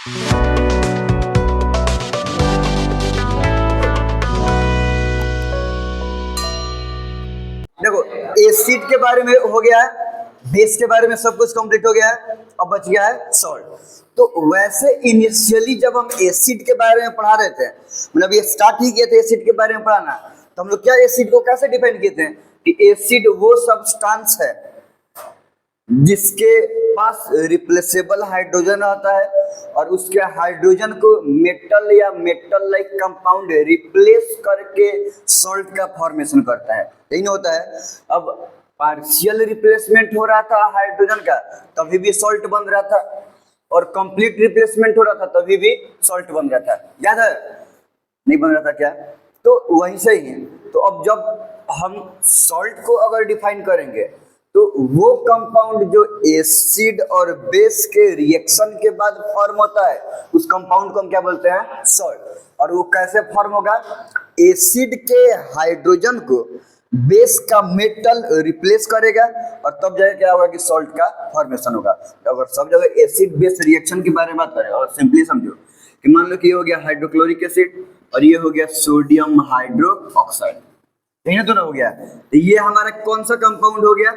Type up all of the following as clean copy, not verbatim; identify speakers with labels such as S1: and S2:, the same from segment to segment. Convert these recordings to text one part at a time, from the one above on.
S1: देखो एसिड के बारे में हो गया है, बेस के बारे में सब कुछ कंप्लीट हो गया है, अब बच गया है सॉल्ट। तो वैसे इनिशियली जब हम एसिड के बारे में पढ़ा रहे थे, मतलब ये स्टार्ट ही किए थे एसिड के बारे में पढ़ाना, तो हम लोग क्या एसिड को कैसे डिफाइन किए थे कि एसिड वो सब्सटेंस है जिसके पास रिप्लेसेबल हाइड्रोजन रहता है और उसके हाइड्रोजन को मेटल या मेटल लाइक कंपाउंड रिप्लेस करके सॉल्ट का फॉर्मेशन करता है। यही नहीं होता है। अब पार्शियल रिप्लेसमेंट हो रहा था हाइड्रोजन का तभी भी सॉल्ट बन रहा था, और कंप्लीट रिप्लेसमेंट हो रहा था तभी भी सॉल्ट बन रहा था। याद है? नहीं बन रहा था क्या? तो वहीं से ही है। तो अब जब हम सॉल्ट को अगर डिफाइन करेंगे तो वो कंपाउंड जो एसिड और बेस के रिएक्शन के बाद फॉर्म होता है उस कंपाउंड को हम क्या बोलते हैं? सॉल्ट। और वो कैसे फॉर्म होगा? एसिड के हाइड्रोजन को बेस का मेटल रिप्लेस करेगा और तब जाके क्या होगा कि सॉल्ट का फॉर्मेशन होगा। अगर सब जगह एसिड बेस रिएक्शन के बारे में बात करें और सिंपली समझो कि मान लो कि ये हो गया हाइड्रोक्लोरिक एसिड और ये हो गया सोडियम हाइड्रो ऑक्साइड, यही तो ना हो गया। तो ये हमारा कौन सा कंपाउंड हो गया?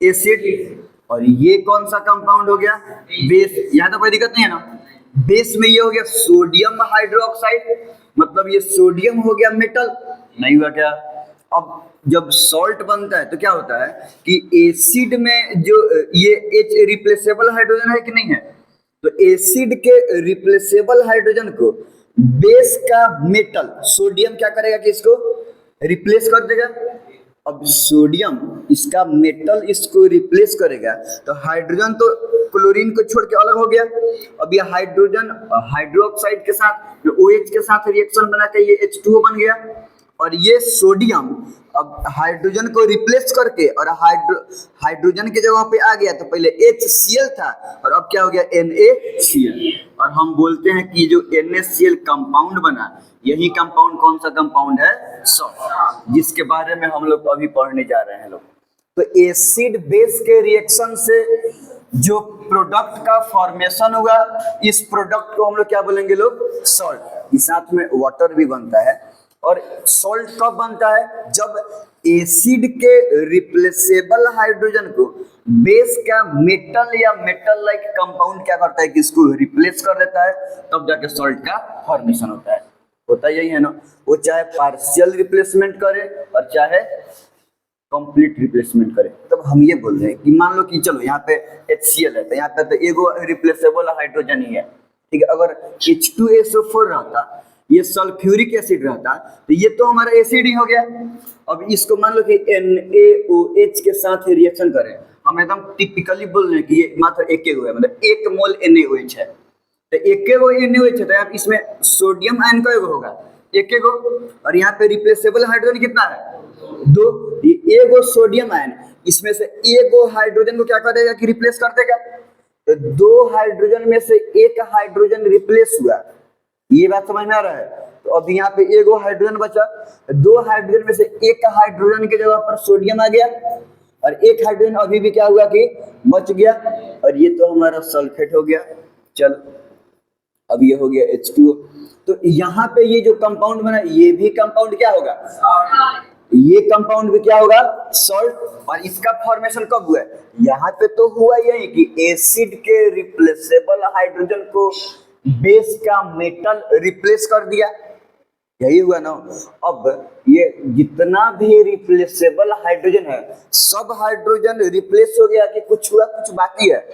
S1: एसिड। और ये कौन सा कंपाउंड हो गया? बेस। यहाँ तो कोई दिक्कत नहीं है ना। बेस में ये हो गया सोडियम हाइड्रोक्साइड, मतलब ये सोडियम हो गया मेटल, नहीं हुआ क्या? अब जब सॉल्ट बनता है तो क्या होता है कि एसिड में जो ये H रिप्लेसेबल हाइड्रोजन है कि नहीं है, तो एसिड के रिप्लेसेबल हाइड्रोजन को बेस का मेटल सोडियम क्या करेगा कि इसको रिप्लेस कर देगा। अब सोडियम इसका मेटल इसको रिप्लेस करेगा तो हाइड्रोजन तो क्लोरीन को छोड़ के अलग हो गया। अब ये हाइड्रोजन हाइड्रोक्साइड के साथ OH के साथ रिएक्शन बना के ये H2O बन गया, और ये सोडियम अब हाइड्रोजन को रिप्लेस करके और हाइड्रोजन की जगह पे आ गया। तो पहले HCl था और अब क्या हो गया? NaCl। और हम बोलते हैं कि जो NaCl कंपाउंड बना, यही कंपाउंड कौन सा कंपाउंड है? सॉल्ट, जिसके बारे में हम लोग अभी पढ़ने जा रहे हैं लोग। तो एसिड बेस के रिएक्शन से जो प्रोडक्ट का फॉर्मेशन हुआ, इस प्रोडक्ट को हम लोग क्या बोलेंगे लोग? सॉल्ट। इस साथ में वाटर भी बनता है। और सॉल्ट कब बनता है? जब एसिड के रिप्लेसेबल हाइड्रोजन को बेस का मेटल या मेटल लाइक कंपाउंड क्या करता है कि इसको रिप्लेस कर देता है, तब जाके सॉल्ट का फॉर्मेशन होता है। होता यही है ना। वो चाहे पार्शियल रिप्लेसमेंट करे और चाहे कंप्लीट रिप्लेसमेंट करे। तब हम ये बोल रहे हैं कि मान लो कि चलो यहाँ पे HCl है तो यहाँ पे तो एगो रिप्लेसेबल हाइड्रोजन ही है, ठीक है। अगर H2SO4 रहता, ये सल्फ्यूरिक एसिड रहता, तो ये तो हमारा एसिड ही हो गया। अब इसको मान लो कि NaOH के साथ रिएक्शन करें, हम एकदम टिपिकली बोल रहे हैं कि ये मात्र एक है, मतलब 1 मोल NaOH है। तो एक NaOH है तो यहाँ इसमें सोडियम आयन का होगा एक, और यहाँ पे रिप्लेसेबल हाइड्रोजन कितना है? 2। ये एगो सोडियम आयन इसमें से एगो हाइड्रोजन को क्या करेगा कि रिप्लेस कर देगा। तो 2 हाइड्रोजन में से 1 हाइड्रोजन रिप्लेस हुआ, ये बात समझ में आ रहा है। तो अब यहाँ पे एगो हाइड्रोजन बचा, 2 हाइड्रोजन में से 1 हाइड्रोजन की जगह पर सोडियम आ गया और 1 हाइड्रोजन अभी भी क्या हुआ कि बच गया, और ये तो हमारा सल्फेट हो गया। चलो अब ये हो गया H2O। तो यहाँ पे ये जो कंपाउंड बना ये भी कंपाउंड क्या होगा? ये कंपाउंड भी क्या होगा? सॉल्ट। और इसका फॉर्मेशन कब हुआ? यहाँ पे तो हुआ यही कि एसिड के रिप्लेसेबल हाइड्रोजन को बेस का मेटल रिप्लेस कर दिया, यही हुआ ना। अब ये जितना भी रिप्लेसेबल हाइड्रोजन है सब हाइड्रोजन रिप्लेस हो गया कि कुछ हुआ, कुछ बाकी है?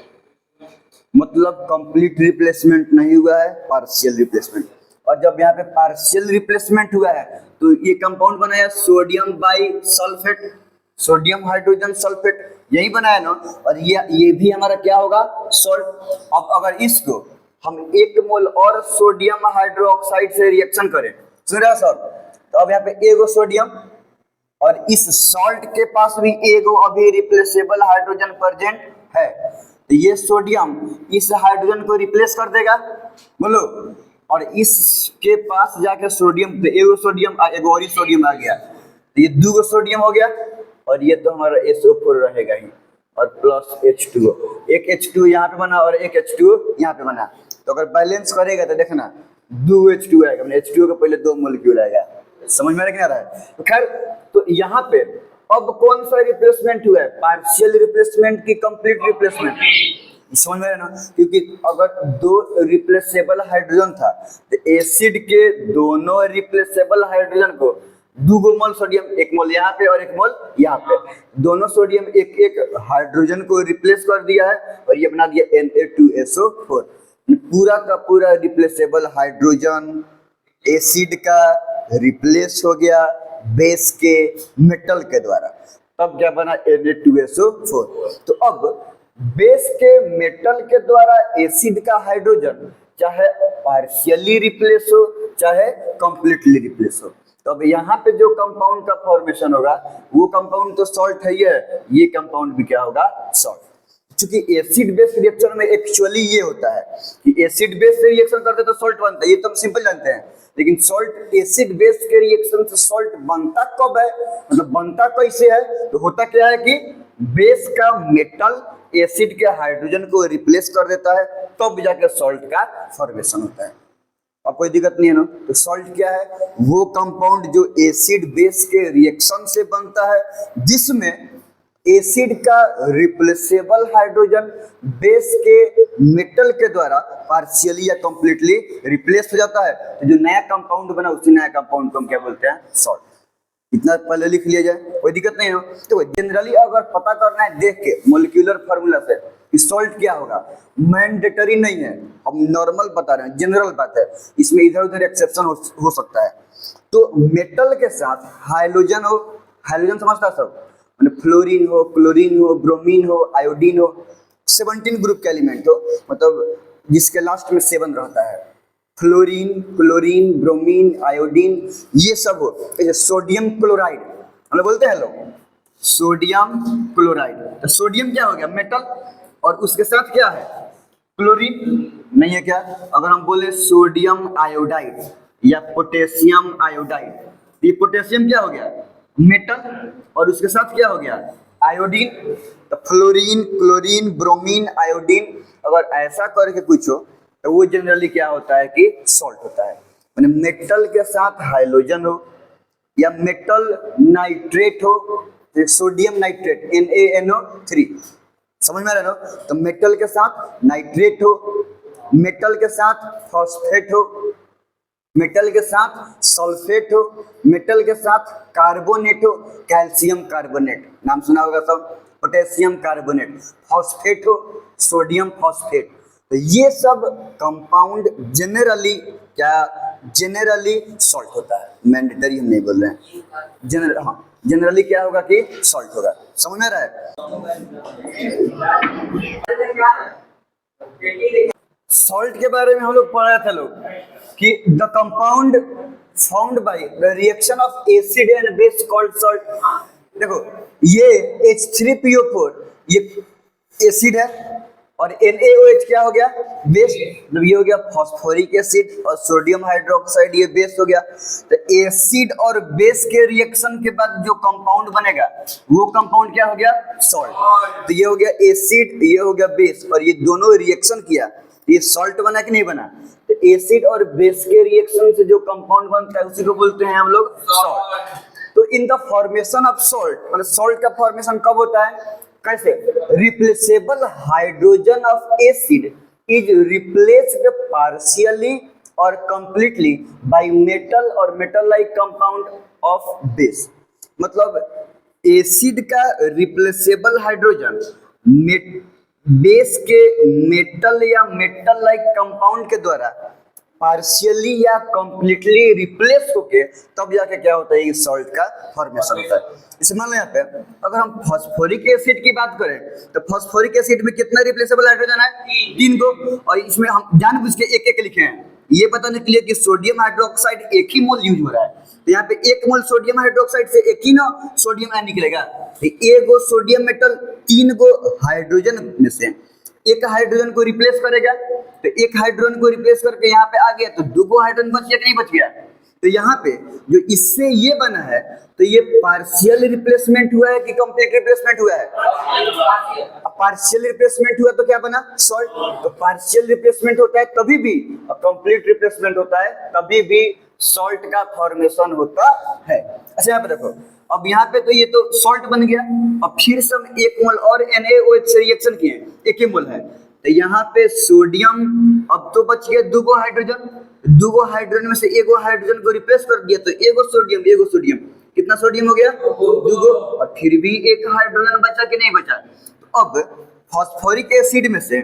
S1: मतलब कंप्लीट रिप्लेसमेंट नहीं हुआ है, पार्शियल रिप्लेसमेंट। और जब यहाँ पे पार्शियल रिप्लेसमेंट हुआ है तो ये कंपाउंड बनाया sodium by sulphate, sodium hydrogen sulphate, यही बनाया ना। और ये भी हमारा क्या होगा? सॉल्ट। अब अगर इसको हम 1 मोल और सोडियम हाइड्रोक्साइड से रिएक्शन करें, सुन रहे सर, तो अब यहाँ पे एगो सोडियम और इस सॉल्ट के पास भी एगो अभी रिप्लेसेबल हाइड्रोजन प्रेजेंट है, तो ये सोडियम इस हाइड्रोजन को रिप्लेस कर देगा, बोलो। और इसके पास जाके सोडियम, तो एगो सोडियम एगो और सोडियम आ गया, तो ये 2 सोडियम हो गया, और ये तो हमारा SO4 रहेगा ही, और प्लस H2O। एक H2O यहाँ पे बना और एक H2O यहाँ पे बना। तो अगर बैलेंस करेगा तो देखना 2H2 आएगा, मतलब H2O के पहले 2 मोलिक्यूल आएगा। समझ में आ रहा है? तो खैर, तो यहाँ पे अब कौन सा रिप्लेसमेंट हुआ है, पार्शियल रिप्लेसमेंट की कंप्लीट रिप्लेसमेंट? समझ में आया ना? क्योंकि अगर 2 रिप्लेसेबल हाइड्रोजन था तो एसिड के दोनों रिप्लेसेबल हाइड्रोजन को 2 मोल सोडियम, 1 मोल यहाँ पे और 1 मोल यहाँ पे, दोनों सोडियम एक एक हाइड्रोजन को रिप्लेस कर दिया है और ये बना दिया Na2SO4। पूरा का पूरा रिप्लेसेबल हाइड्रोजन एसिड का रिप्लेस हो गया बेस के मेटल के द्वारा। तब क्या बना? Na2SO4। तो अब बेस के मेटल के द्वारा एसिड का हाइड्रोजन चाहे पार्शियली रिप्लेस हो चाहे कंप्लीटली रिप्लेस हो, तो अब यहाँ पे जो कंपाउंड का फॉर्मेशन होगा वो कंपाउंड तो सॉल्ट है ही है, ये कंपाउंड भी क्या होगा? सॉल्ट। क्योंकि एसिड बेस रिएक्शन में एक्चुअली ये होता है कि एसिड बेस से रिएक्शन करते तो सॉल्ट बनता है, ये तो हम सिंपल जानते हैं, लेकिन सॉल्ट एसिड बेस के रिएक्शन से सॉल्ट बनता कब है, मतलब बनता कैसे है? तो होता क्या है कि बेस का मेटल एसिड के हाइड्रोजन को रिप्लेस कर देता है, तब तो जाकर सॉल्ट का फॉर्मेशन होता है। अब कोई दिक्कत नहीं है ना? तो सॉल्ट क्या है? वो कंपाउंड जो एसिड बेस के रिएक्शन से बनता है जिसमें एसिड का रिप्लेसेबल हाइड्रोजन बेस के मेटल के द्वारा पार्शियली या कंप्लीटली रिप्लेस हो जाता है, तो जो नया कंपाउंड बना उसी नया कंपाउंड को हम क्या बोलते हैं? सॉल्ट। इतना पहले लिख लिया जाए, कोई दिक्कत नहीं हो। तो जनरली अगर पता करना है देख के मोलिक्यूलर फार्मूला से कि सॉल्ट क्या होगा, मैंडेटरी नहीं है, हम नॉर्मल बता रहे हैं, जनरल बात है, इसमें इधर उधर एक्सेप्शन हो सकता है। तो मेटल के साथ हाइड्रोजन हो, हाइड्रोजन समझता है सब, फ्लोरीन हो, क्लोरीन हो, ब्रोमीन हो, आयोडीन हो, 17 ग्रुप के एलिमेंट हो, मतलब जिसके लास्ट में 7 रहता है, फ्लोरीन, क्लोरीन, ब्रोमीन, आयोडीन, ये सब हो। जैसे सोडियम क्लोराइड हम लोग बोलते हैं लोग, सोडियम क्लोराइड, तो सोडियम क्या हो गया? मेटल, और उसके साथ क्या है? क्लोरीन नहीं है क्या? अगर हम बोले सोडियम आयोडाइड या पोटेशियम आयोडाइड, ये पोटेशियम क्या हो गया? मेटल, और उसके साथ क्या हो गया? आयोडीन। तो फ्लोरीन, क्लोरीन, ब्रोमीन, आयोडीन अगर ऐसा करके पूछो तो वो जनरली क्या होता है कि सॉल्ट होता है। मैंने मेटल के साथ हाइड्रोजन हो या मेटल नाइट्रेट हो, सोडियम नाइट्रेट NaNO3, समझ में आ रहा है ना? तो मेटल के साथ नाइट्रेट हो, मेटल के साथ फॉस्फेट हो, मेटल के साथ सल्फेट हो, मेटल के साथ कार्बोनेट हो, कैल्शियम कार्बोनेट नाम सुना होगा सब, पोटेशियम कार्बोनेट, फॉस्फेट हो, सोडियम फॉस्फेट। तो ये सब कंपाउंड जनरली क्या? जनरली सॉल्ट होता है, मैंडेटरी हम नहीं बोल रहे हैं, हाँ जनरली क्या होगा कि सॉल्ट होगा। समझ में आ रहा है? सॉल्ट के बारे में हम लोग पढ़ रहे थे लोग कि the compound found by the reaction of acid and base called salt. देखो ये H3PO4 ये एसिड है और NaOH क्या हो गया? बेस, मतलब ये हो गया फॉस्फोरिक एसिड, और सोडियम हाइड्रोक्साइड ये बेस हो गया। तो एसिड और बेस के रिएक्शन के बाद जो कंपाउंड बनेगा वो कंपाउंड क्या हो गया? सॉल्ट। तो ये हो गया एसिड, ये हो गया बेस, और ये दोनों रिएक्शन किया, ये सॉल्ट बना कि नहीं बना? तो एसिड और बेस के रिएक्शन से जो कंपाउंड बनता है उसी को बोलते हैं हम लोग सॉल्ट। तो in the formation of salt, मतलब सॉल्ट का फॉर्मेशन कब होता है? कैसे? Replaceable hydrogen of acid is replaced partially और कंप्लीटली बाय मेटल और metal like compound of base. मतलब एसिड का रिप्लेसेबल हाइड्रोजन बेस के मेटल या मेटल लाइक कंपाउंड के द्वारा पार्शियली या कंप्लीटली रिप्लेस होके तब जाके क्या होता है? सॉल्ट का फॉर्मेशन होता है। इसे मान लो यहाँ पे अगर हम फॉस्फोरिक एसिड की बात करें तो फॉस्फोरिक एसिड में कितना रिप्लेसेबल हाइड्रोजन है? 3 गो, और इसमें हम जानबूझ के एक एक लिखे हैं, ये बताने के लिए कि सोडियम हाइड्रोक्साइड 1 ही मोल यूज हो रहा है। तो यहाँ पे 1 मोल सोडियम हाइड्रोक्साइड से 1 ही ना सोडियम आयन निकलेगा। एक गो सोडियम मेटल 3 गो हाइड्रोजन में से एक हाइड्रोजन को रिप्लेस करेगा, तो एक हाइड्रोजन को रिप्लेस करके यहाँ पे आ गया तो 2 गो हाइड्रोजन बच गया कि नहीं बच गया? तो यहाँ पे जो इससे ये बना है, तो ये पार्शियल रिप्लेसमेंट हुआ है कि कंप्लीट रिप्लेसमेंट हुआ है? पार्शियल रिप्लेसमेंट हुआ तो क्या बना? सॉल्ट। तो पार्शियल रिप्लेसमेंट होता है तभी भी, और कंप्लीट रिप्लेसमेंट होता है तभी भी सॉल्ट का फॉर्मेशन होता है। अच्छा यहाँ पे देखो, अब यहाँ पे तो ये तो सॉल्ट बन गया, अब फिर से हम 1 मोल और NaOH से रिएक्शन किए, 1 मोल है, तो यहाँ पे सोडियम, अब तो बच गया 2 हाइड्रोजन, 2 हाइड्रोजन में से 1 हाइड्रोजन को रिप्लेस कर दिया, तो 1 सोडियम, 1 सोडियम, कितना सोडियम हो गया? 2, और फिर भी 1 हाइड्रोजन बचा कि नहीं बचा? तो अब फॉस्फोरिक एसिड में से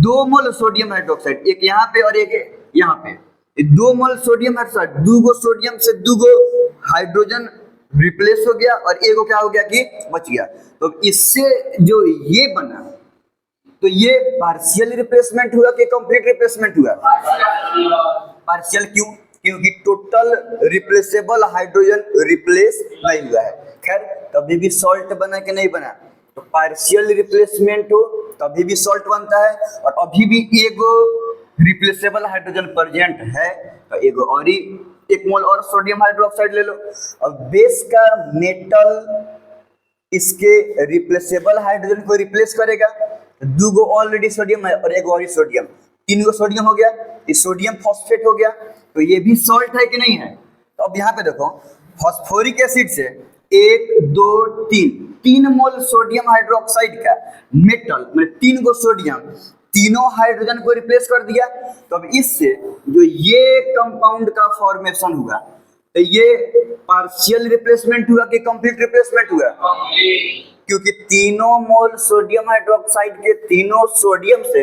S1: 2 मोल सोडियम हाइड्रोक्साइड, एक यहाँ पे और एक यहाँ पे, 2 मोल सोडियम हाइड्रोक्साइड, 2 सोडियम से 2 हाइड्रोजन रिप्लेस हो गया और 1 क्या हो गया कि बच गया। तो इससे जो ये बना, तो ये पार्शियल रिप्लेसमेंट हुआ कि कंप्लीट रिप्लेसमेंट हुआ? पार्शियल क्यों? क्योंकि टोटल रिप्लेसेबल हाइड्रोजन रिप्लेस नहीं हुआ है। खैर कभी भी सॉल्ट बना कि नहीं बना? तो पार्शियल रिप्लेसमेंट हो तभी भी सॉल्ट बनता है, और अभी भी 1 रिप्लेसेबल हाइड्रोजन प्रेजेंट है, तो 1 मोल और सोडियम हाइड्रोक्साइड ले लो। अब बेस का मेटल इसके रिप्लेसेबल हाइड्रोजन को रिप्लेस करेगा, 2 ऑलरेडी सोडियम है और 1 और सोडियम, 3 सोडियम हो गया, ये सोडियम फॉस्फेट हो गया, तो ये भी सॉल्ट है कि नहीं है? तो अब यहाँ पे देखो, फॉस्फोरिक एसिड से 1, 2, 3 मोल सोडियम हाइड्रोक्साइड का मेटल में 3 सोडियम, 3 हाइड्रोजन को रिप्लेस कर दिया, तो अब इससे जो ये कंपाउंड का फॉर्मेशन हुआ, तो ये पार्शियल रिप्लेसमेंट हुआ कि कंप्लीट रिप्लेसमेंट हुआ? क्योंकि 3 मोल सोडियम हाइड्रोक्साइड के 3 सोडियम से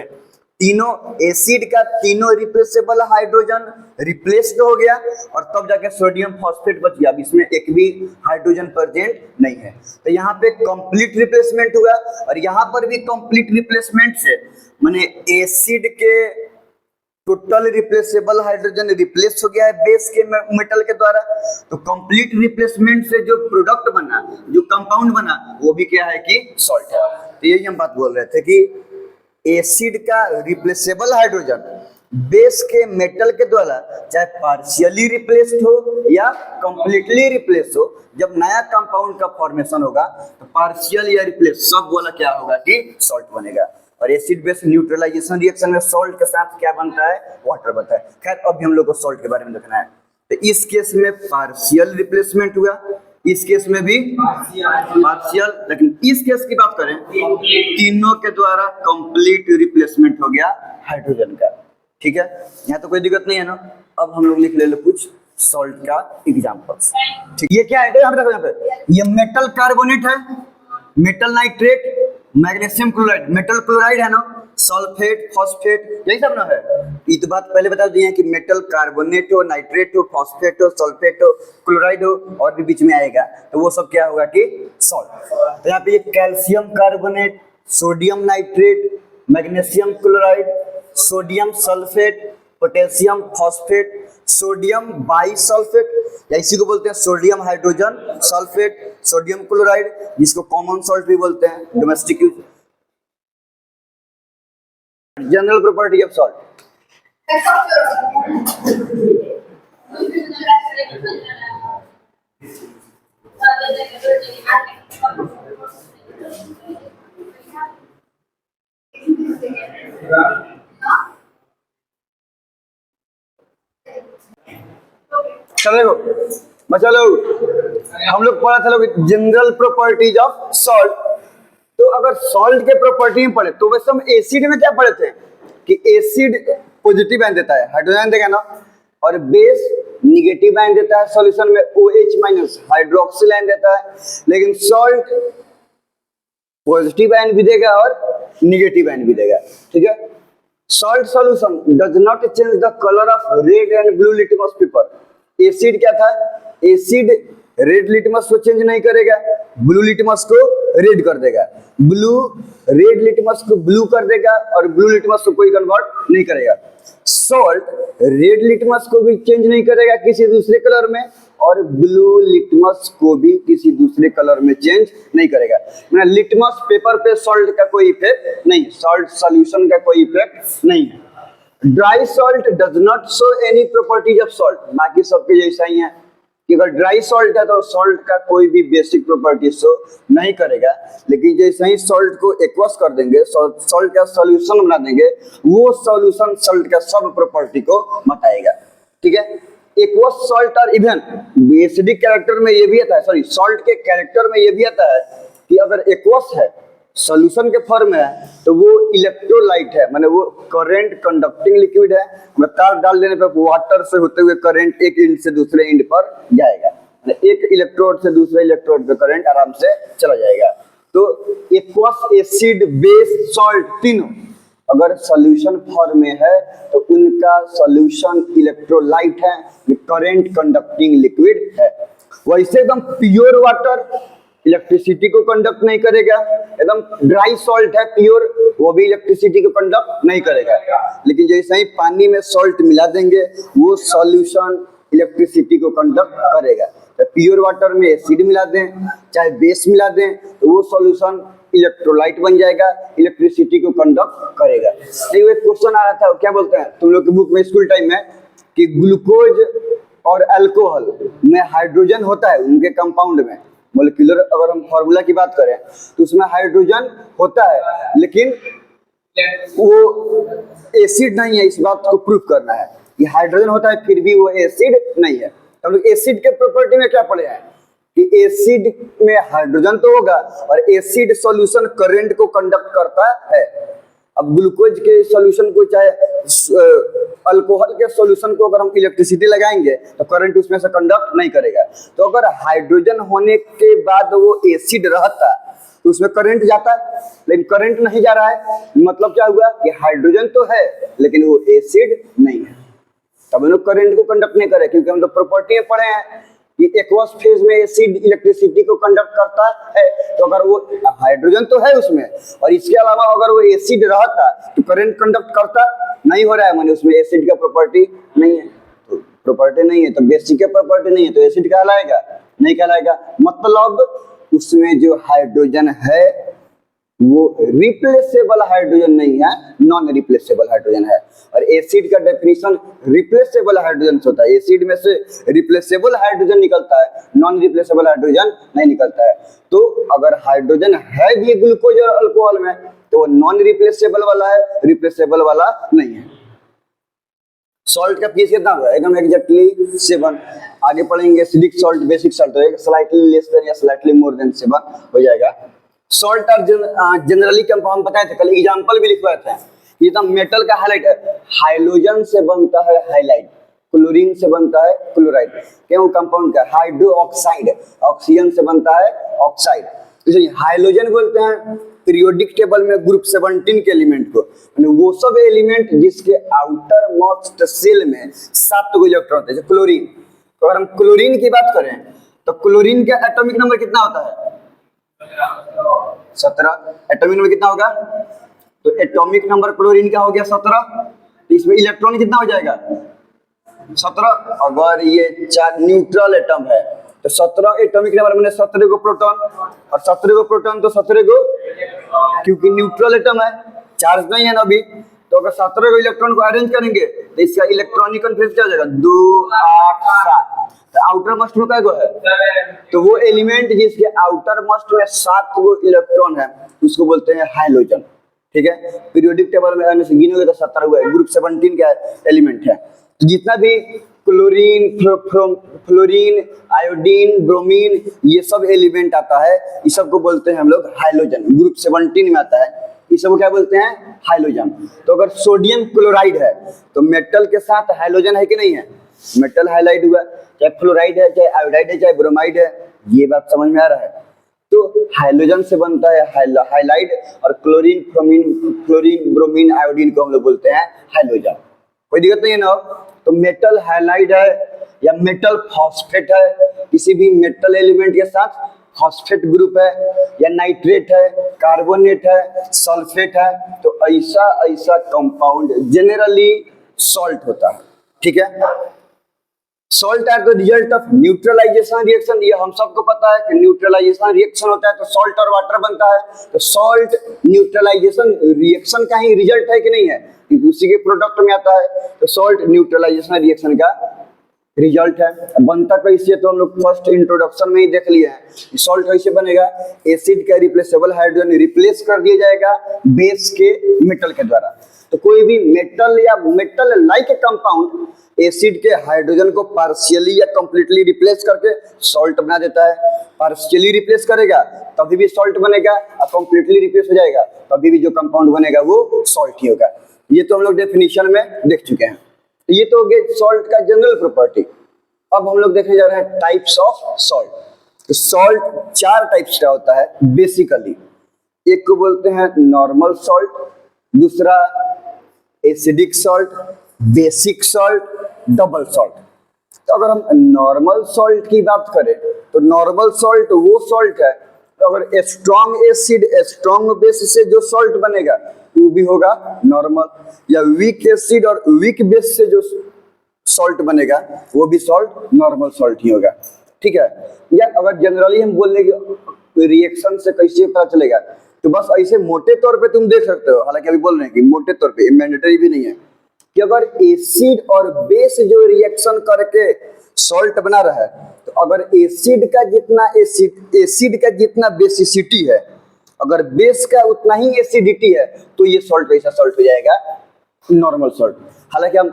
S1: 3 एसिड का 3 रिप्लेसेबल हाइड्रोजन रिप्लेस्ड हो गया, और तब जाके सोडियम फॉस्फेट बच गया, अब इसमें एक भी हाइड्रोजन प्रेजेंट नहीं है। तो यहाँ पे कंप्लीट रिप्लेसमेंट हुआ, और यहाँ पर भी कंप्लीट रिप्लेसमेंट से माने एसिड के टोटल रिप्लेसेबल हाइड्रोजन रिप्लेस हो गया है बेस के मेटल के द्वारा। तो कंप्लीट रिप्लेसमेंट से जो प्रोडक्ट बना, जो कंपाउंड बना, वो भी क्या है कि सॉल्ट है। तो यही हम बात बोल रहे थे कि एसिड का रिप्लेसेबल हाइड्रोजन बेस के मेटल के द्वारा चाहे पार्शियली रिप्लेस्ड हो या कंप्लीटली रिप्लेस हो, जब नया कंपाउंड का फॉर्मेशन होगा तो पार्शियल या रिप्लेस सब वाला क्या होगा कि सॉल्ट बनेगा। और एसिड बेस न्यूट्रलाइजेशन रिएक्शन में सॉल्ट के साथ क्या बनता है? वाटर बनता है। खैर अभी हम लोग को सॉल्ट के बारे में देखना है। तो इस केस में पार्शियल रिप्लेसमेंट हुआ, इस केस में भी पार्शियल, लेकिन इस केस की बात करें, तीनों के द्वारा कंप्लीट रिप्लेसमेंट हो गया हाइड्रोजन का। ठीक है, यहाँ तो कोई दिक्कत नहीं है ना। अब हम लोग लिख ले कुछ सॉल्ट का एग्जांपल्स। ठीक, ये क्या है? यहाँ पे ये मेटल कार्बोनेट है, metal nitrate, magnesium chloride, metal chloride है ना, सल्फेट, फॉस्फेट, यही सब ना है। ये तो बात पहले बता दिए हैं कि मेटल कार्बोनेट हो, नाइट्रेट हो, फॉस्फेट हो, सल्फेट हो, क्लोराइड हो, और भी बीच में आएगा, तो वो सब क्या होगा कि सॉल्ट। तो यहाँ पे ये calcium carbonate, sodium nitrate, magnesium chloride, sodium sulphate, potassium phosphate, sodium bisulphate, या इसी को बोलते हैं sodium hydrogen sulphate, sodium chloride, जिसको कॉमन सॉल्ट भी बोलते हैं, domestic use. General property of salt, चलो बच्चा लोग, हम लोग पढ़ा था लोग जनरल प्रॉपर्टीज ऑफ सॉल्ट। तो अगर सॉल्ट के प्रॉपर्टी में पढ़े तो वैसे हम एसिड में क्या पढ़े थे कि एसिड पॉजिटिव आयन देता है, हाइड्रोजन देगा ना, और बेस निगेटिव आयन देता है, सॉल्यूशन में OH- हाइड्रोक्सिल आयन देता है। लेकिन सॉल्ट पॉजिटिव आयन भी देगा और निगेटिव आयन भी देगा। ठीक है, salt solution does not change the colour of red and blue litmus paper. Acid क्या था? एसिड रेड लिटमस को चेंज नहीं करेगा, ब्लू लिटमस को रेड कर देगा, ब्लू रेड लिटमस को ब्लू कर देगा, और ब्लू लिटमस को कोई कन्वर्ट नहीं करेगा। सॉल्ट रेड लिटमस को भी चेंज नहीं करेगा किसी दूसरे कलर में, और ब्लू लिटमस को भी किसी दूसरे कलर में चेंज नहीं करेगा। मतलब लिटमस पेपर पे सॉल्ट का कोई इफेक्ट नहीं, सॉल्ट सॉल्यूशन का कोई इफेक्ट नहीं है। Dry salt does not show any properties of salt, बाकी सबके जैसा ही है कि अगर ड्राई सॉल्ट है तो सॉल्ट का कोई भी बेसिक प्रॉपर्टी शो नहीं करेगा, लेकिन जैसे ही सॉल्ट को एक्वस कर देंगे, सॉल्ट का सॉल्यूशन बना देंगे, वो सॉल्यूशन सॉल्ट का सब प्रॉपर्टी को बताएगा। ठीक है, एक्वस सॉल्ट और इवन एसिडिक कैरेक्टर में ये भी आता है, सॉरी सॉल्ट के कैरेक्टर में ये भी आता है कि अगर एक्वस है, सॉल्यूशन के फॉर्म में है, तो वो इलेक्ट्रोलाइट है, माने वो करंट कंडक्टिंग लिक्विड है, तार डाल देने पर वाटर से होते हुए करंट एक एंड से दूसरे एंड पर जाएगा, एक इलेक्ट्रोड से दूसरे इलेक्ट्रोड पे करंट आराम से चला जाएगा। तो एक्वस, एसिड, बेस, सॉल्ट तीनों अगर सॉल्यूशन फॉर्म में है तो उनका सॉल्यूशन इलेक्ट्रोलाइट है, करंट कंडक्टिंग लिक्विड है। वैसे एकदम प्योर वाटर इलेक्ट्रिसिटी को कंडक्ट नहीं करेगा, एकदम ड्राई सॉल्ट है प्योर, वो भी इलेक्ट्रिसिटी को कंडक्ट नहीं करेगा, लेकिन जैसे ही पानी में सॉल्ट मिला देंगे वो सॉल्यूशन इलेक्ट्रिसिटी को कंडक्ट करेगा। तो प्योर वाटर में एसिड मिला दें चाहे बेस मिला दें तो वो सॉल्यूशन इलेक्ट्रोलाइट बन जाएगा, इलेक्ट्रिसिटी को कंडक्ट करेगा। एक क्वेश्चन आ रहा था, क्या बोलते हैं तुम लोग की बुक में स्कूल टाइम में कि ग्लूकोज और अल्कोहल में हाइड्रोजन होता है उनके कंपाउंड में, मोलिकुलर अगर हम फार्मूला की बात करें तो उसमें हाइड्रोजन होता है, लेकिन वो एसिड नहीं है। इस बात को प्रूफ करना है कि हाइड्रोजन होता है फिर भी वो एसिड नहीं है। हम लोग एसिड के प्रॉपर्टी में क्या पढ़े हैं कि एसिड में हाइड्रोजन तो होगा और एसिड सॉल्यूशन करंट को कंडक्ट करता है। अब ग्लूकोज के सॉल्यूशन को चाहे अल्कोहल के सॉल्यूशन को अगर हम इलेक्ट्रिसिटी लगाएंगे तो करंट उसमें से कंडक्ट नहीं करेगा। तो अगर हाइड्रोजन होने के बाद वो एसिड रहता तो उसमें करंट जाता, लेकिन करंट नहीं जा रहा है, मतलब क्या हुआ कि हाइड्रोजन तो है लेकिन वो एसिड नहीं है, तब लोग करंट को कंडक्ट नहीं करे। क्योंकि हम तो प्रॉपर्टी में पढ़े हैं कि एक्वस फेज में एसिड इलेक्ट्रिसिटी को कंडक्ट करता है, तो अगर वो हाइड्रोजन तो है उसमें और इसके अलावा अगर वो एसिड रहता तो करंट कंडक्ट करता, नहीं हो रहा है, माने उसमें एसिड का प्रॉपर्टी नहीं है, तो प्रॉपर्टी नहीं है तो बेसिक का प्रॉपर्टी नहीं है तो एसिड कहलाएगा नहीं कहलाएगा। मतलब उसमें जो हाइड्रोजन है वो रिप्लेसेबल हाइड्रोजन नहीं है, नॉन रिप्लेसेबल हाइड्रोजन है। और एसिड का डेफिनेशन रिप्लेसेबल हाइड्रोजन से होता है, एसिड में से रिप्लेसेबल हाइड्रोजन निकलता है, नॉन रिप्लेसेबल हाइड्रोजन नहीं निकलता है। तो अगर हाइड्रोजन है भी ग्लूकोज और अल्कोहल में तो वो नॉन रिप्लेसेबल वाला है, रिप्लेसेबल वाला नहीं है। सॉल्ट का पीएच कितना होगा, एकदम एग्जैक्टली 7। आगे पढ़ेंगे एसिडिक सॉल्ट, बेसिक सॉल्ट होगा, स्लाइटली लेस देन या स्लाइटली मोर देन 7 हो जाएगा। सॉल्ट और जनरली कंपाउंड बताए थे, कल एग्जांपल भी लिखवाए थे। ये तो मेटल का हाइलाइट है, हाइड्रोजन से बनता है हाइलाइट, क्लोरीन से बनता है क्लोराइड, क्यों कंपाउंड का हाइड्रो ऑक्साइड, ऑक्सीजन से बनता है ऑक्साइड। इसलिए हाइड्रोजन बोलते हैं पीरियोडिक टेबल में ग्रुप 17 के एलिमेंट को, वो सब एलिमेंट जिसके आउटर मोस्ट सेल में 7 इलेक्ट्रॉन होते हैं। क्लोरीन, तो अगर हम क्लोरीन की बात करें तो क्लोरीन का एटॉमिक नंबर कितना होता है 17। एटॉमिक नंबर कितना होगा, तो एटॉमिक नंबर क्लोरीन का हो गया 17, तो इसमें इलेक्ट्रॉन कितना हो जाएगा 17। अगर ये न्यूट्रल एटम है तो 17 एटॉमिक नंबर मैंने 17 को प्रोटॉन, और 17 को प्रोटॉन तो 17 को, क्योंकि न्यूट्रल एटम है चार्ज नहीं है ना अभी, तो अगर 17 को इलेक्ट्रॉन को अरेंज करेंगे तो इसका इलेक्ट्रॉनिक कॉन्फिगरेशन क्या हो जाएगा 2 8 7। तो आउटर मोस्ट में क्या है, तो वो एलिमेंट जिसके आउटर मोस्ट में 7 गो इलेक्ट्रॉन है उसको बोलते हैं हाइड्रोजन। ठीक है, पीरियोडिक टेबल में गिनोगे तो 17 हुआ है, ग्रुप 17 का एलिमेंट है। तो जितना भी क्लोरीन, फ्लोरीन, आयोडीन, ब्रोमीन, ये सब एलिमेंट आता है, इस सब को बोलते हैं हम लोग हाइड्रोजन, ग्रुप 17 में आता है, इस सब को क्या बोलते हैं हाइड्रोजन। तो अगर सोडियम क्लोराइड है तो मेटल के साथ हाइड्रोजन है कि नहीं है, मेटल हाइलाइट हुआ, चाहे फ्लोराइड है, चाहे आयोडाइड है, चाहे ब्रोमाइड है, ये बात समझ में आ रहा है। तो हाइड्रोजन से बनता है हाइलाइड, और क्लोरीन, ब्रोमीन, आयोडीन को हम लोग बोलते हैं हाइड्रोजन। कोई दिक्कत नहीं है ना। तो मेटल हाइलाइड है या मेटल फॉस्फेट है, किसी भी मेटल एलिमेंट के साथ फॉस्फेट ग्रुप है, या नाइट्रेट है, कार्बोनेट है, सल्फेट है, तो ऐसा कंपाउंड जनरली सॉल्ट होता है। ठीक है। Salt are the result of neutralisation reaction. ये हम सबको पता है कि न्यूट्रलाइजेशन रिएक्शन होता है तो सॉल्ट और वाटर बनता है। तो सॉल्ट न्यूट्रलाइजेशन रिएक्शन का ही रिजल्ट है कि नहीं है, उसी के प्रोडक्ट में आता है। तो सॉल्ट न्यूट्रलाइजेशन रिएक्शन का रिजल्ट है। बनता कैसे तो हम लोग फर्स्ट इंट्रोडक्शन में ही देख लिए हैं। सॉल्ट कैसे बनेगा, एसिड का रिप्लेसेबल हाइड्रोजन रिप्लेस कर दिया जाएगा बेस के मेटल के द्वारा। तो कोई भी मेटल या मेटल लाइक कंपाउंड एसिड के हाइड्रोजन को पार्शियली या कंप्लीटली रिप्लेस करके सॉल्ट बना देता है। पार्शियली रिप्लेस करेगा तभी भी सॉल्ट बनेगा, और कंप्लीटली रिप्लेस हो जाएगा तभी भी जो कंपाउंड बनेगा वो सॉल्ट ही होगा। ये तो हम लोग डेफिनेशन में देख चुके हैं। ये तो हो गया सॉल्ट का जनरल प्रॉपर्टी। अब हम लोग देखने जा रहे हैं टाइप्स ऑफ सॉल्ट। तो सॉल्ट 4 टाइप्स का होता है बेसिकली। एक को बोलते हैं नॉर्मल सॉल्ट, दूसरा acidic salt, basic salt, double salt. तो अगर हम नॉर्मल सॉल्ट की बात करें तो नॉर्मल सॉल्ट वो सॉल्ट है तो अगर स्ट्रॉन्ग एसिड स्ट्रॉन्ग बेस से जो सॉल्ट बनेगा वो भी होगा नॉर्मल, या वीक एसिड और वीक बेस से जो सॉल्ट बनेगा वो भी सॉल्ट नॉर्मल सॉल्ट ही होगा। ठीक है। या अगर जनरली हम बोलने की रिएक्शन से कैसे पता चलेगा तो बस ऐसे मोटे तौर पे तुम देख सकते हो, हालांकि अभी बोल रहे हैं कि मोटे तौर पे मैंडेटरी भी नहीं है, कि अगर एसिड और बेस जो रिएक्शन करके सॉल्ट बना रहा है तो अगर एसिड का जितना बेसिसिटी है, अगर बेस का उतना ही एसिडिटी है तो ये सॉल्ट कैसा सॉल्ट हो जाएगा, नॉर्मल सॉल्ट। हालांकि हम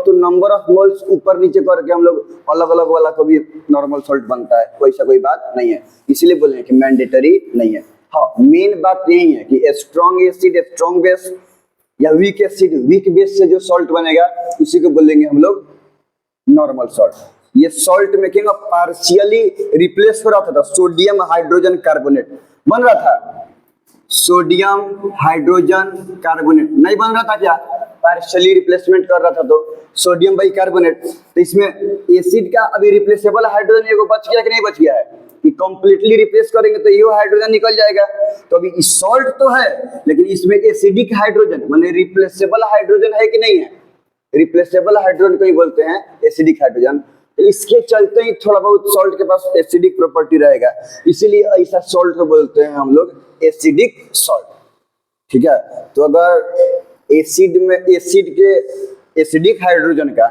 S1: तो नंबर ऑफ मोल्स ऊपर नीचे करके हम लोग अलग अलग वाला को भी नॉर्मल सॉल्ट बनता है, वैसा कोई बात नहीं है, इसलिए बोल रहे हैं कि मैंडेटरी नहीं है। हाँ, मेन बात यही है कि स्ट्रॉन्ग एसिड स्ट्रॉन्ग बेस या वीक एसिड वीक बेस से जो सॉल्ट बनेगा उसी को बोलेंगे हम लोग नॉर्मल सॉल्ट। ये सॉल्ट मेकिंग पार्शियली रिप्लेस हो रहा था, सोडियम हाइड्रोजन कार्बोनेट बन रहा था, सोडियम हाइड्रोजन कार्बोनेट नहीं बन रहा था क्या, पार्शियली रिप्लेसमेंट कर रहा था तो सोडियम बाई कार्बोनेट। तो इसमें एसिड का अभी रिप्लेसेबल हाइड्रोजन ये बच गया कि नहीं बच गया है, कि कंप्लीटली रिप्लेस करेंगे तो ये हाइड्रोजन निकल जाएगा। तो अभी सॉल्ट तो है लेकिन इसमें एसिडिक हाइड्रोजन माने रिप्लेसेबल हाइड्रोजन है कि नहीं है, रिप्लेसेबल हाइड्रोजन को ही बोलते हैं एसिडिक हाइड्रोजन। तो इसके चलते ही थोड़ा बहुत सॉल्ट के पास एसिडिक प्रॉपर्टी रहेगा, इसीलिए ऐसा सॉल्ट को बोलते हैं हम लोग एसिडिक सॉल्ट। ठीक है। तो अगर एसिड में एसिड के एसिडिक हाइड्रोजन का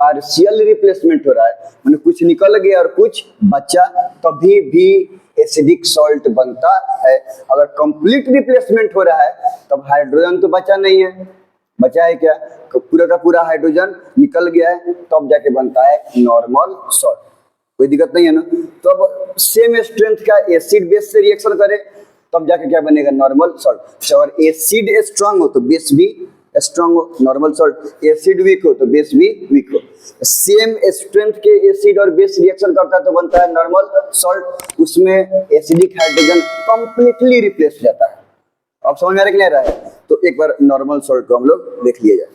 S1: पार्शियल रिप्लेसमेंट हो रहा है, माने कुछ निकल गया और कुछ बचा, तभी भी एसिडिक सॉल्ट बनता है। अगर कंप्लीट रिप्लेसमेंट हो रहा है तब हाइड्रोजन तो बचा नहीं है, बचा है क्या, पूरा का पूरा हाइड्रोजन निकल गया है, तब जाके बनता है नॉर्मल सॉल्ट। कोई दिक्कत नहीं है ना। तो अब सेम स्ट्रेंथ का एसिड बेस से रिएक्शन करें तब जाके क्या बनेगा, नॉर्मल सॉल्ट। अगर एसिड स्ट्रांग हो तो बेस भी स्ट्रांग हो, नॉर्मल सॉल्ट। एसिड वीक हो तो बेस भी वीक हो। सेम स्ट्रेंथ के एसिड और बेस रिएक्शन करता है तो बनता है नॉर्मल सॉल्ट। उसमें एसिडिक हाइड्रोजन कंप्लीटली रिप्लेस हो जाता है। अब समझ में आ रहा है कि नहीं आ रहा है? तो एक बार नॉर्मल सॉल्ट को हम लोग देख लिया जाए।